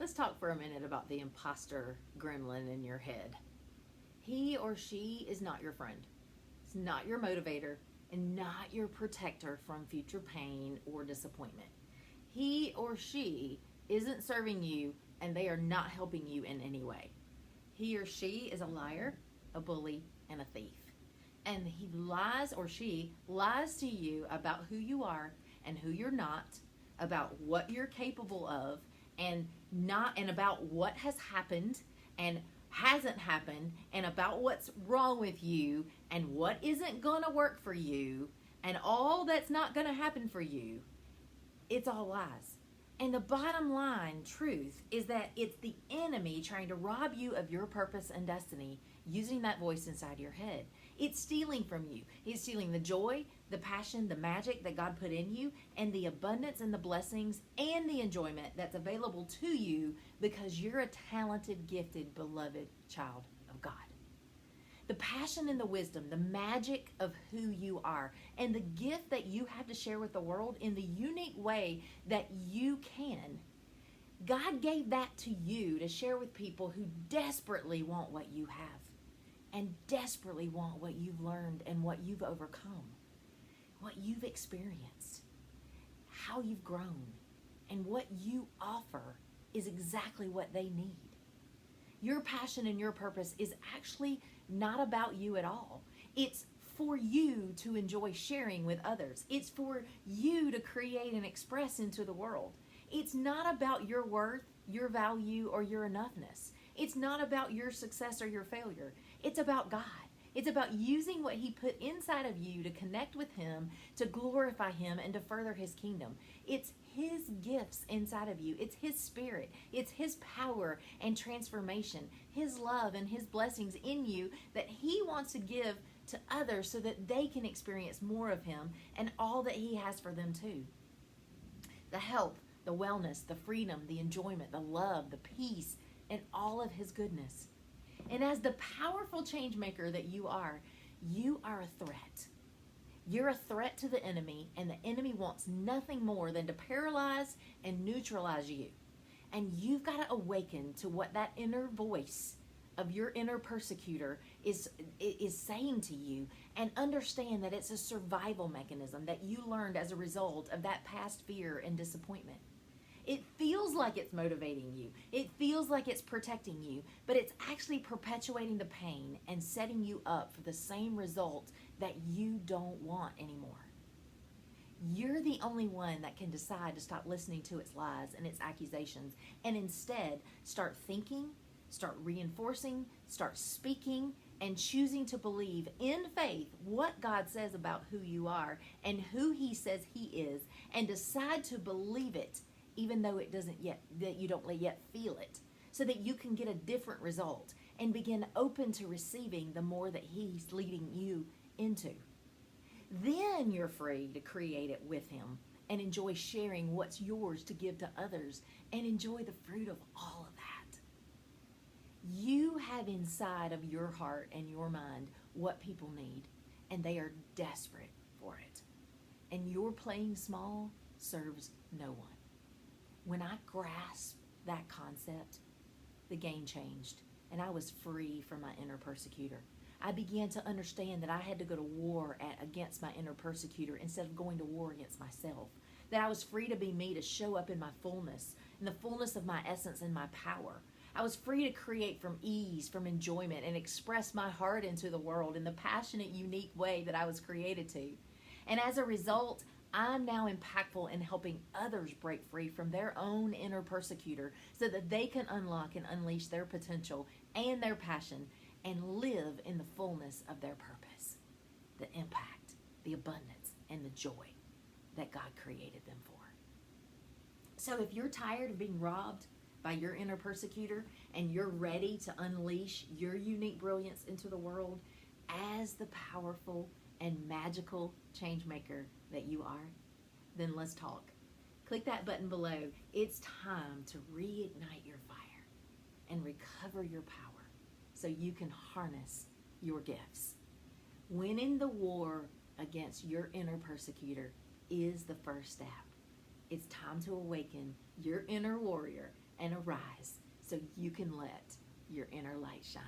let's talk for a minute about the imposter gremlin in your head. He or she is not your friend. It's not your motivator and not your protector from future pain or disappointment. He or she isn't serving you and they are not helping you in any way. He or she is a liar, a bully, and a thief. And he lies or she lies to you about who you are and who you're not, about what you're capable of, and about what has happened and hasn't happened, and about what's wrong with you and what isn't going to work for you and all that's not going to happen for you. It's all lies. And the bottom line truth is that it's the enemy trying to rob you of your purpose and destiny using that voice inside your head. It's stealing from you. It's stealing the joy, the passion, the magic that God put in you, and the abundance and the blessings and the enjoyment that's available to you because you're a talented, gifted, beloved child of God. The passion and the wisdom, the magic of who you are, and the gift that you have to share with the world in the unique way that you can. God gave that to you to share with people who desperately want what you have and desperately want what you've learned and what you've overcome, what you've experienced, how you've grown, and what you offer is exactly what they need. Your passion and your purpose is actually not about you at all. It's for you to enjoy sharing with others. It's for you to create and express into the world. It's not about your worth, your value, or your enoughness. It's not about your success or your failure. It's about God. It's about using what He put inside of you to connect with Him, to glorify Him, and to further His kingdom. It's His gifts inside of you. It's His Spirit. It's His power and transformation, His love and His blessings in you that He wants to give to others so that they can experience more of Him and all that He has for them too. The health, the wellness, the freedom, the enjoyment, the love, the peace, and all of His goodness. And as the powerful change maker that you are a threat. You're a threat to the enemy, and the enemy wants nothing more than to paralyze and neutralize you. And you've got to awaken to what that inner voice of your inner persecutor is saying to you, and understand that it's a survival mechanism that you learned as a result of that past fear and disappointment. It feels like it's motivating you. It feels like it's protecting you, but it's actually perpetuating the pain and setting you up for the same result that you don't want anymore. You're the only one that can decide to stop listening to its lies and its accusations and instead start thinking, start reinforcing, start speaking, and choosing to believe in faith what God says about who you are and who He says He is, and decide to believe it even though it doesn't yet, that you don't yet feel it, so that you can get a different result and begin open to receiving the more that He's leading you into. Then you're free to create it with Him and enjoy sharing what's yours to give to others and enjoy the fruit of all of that. You have inside of your heart and your mind what people need, and they are desperate for it. And your playing small serves no one. When I grasped that concept, the game changed, and I was free from my inner persecutor. I began to understand that I had to go to war against my inner persecutor instead of going to war against myself. That I was free to be me, to show up in my fullness, in the fullness of my essence and my power. I was free to create from ease, from enjoyment, and express my heart into the world in the passionate, unique way that I was created to. And as a result, I'm now impactful in helping others break free from their own inner persecutor so that they can unlock and unleash their potential and their passion and live in the fullness of their purpose, the impact, the abundance, and the joy that God created them for. So if you're tired of being robbed by your inner persecutor and you're ready to unleash your unique brilliance into the world as the powerful and magical change maker that you are, then let's talk. Click that button below. It's time to reignite your fire and recover your power so you can harness your gifts. Winning the war against your inner persecutor is the first step. It's time to awaken your inner warrior and arise so you can let your inner light shine.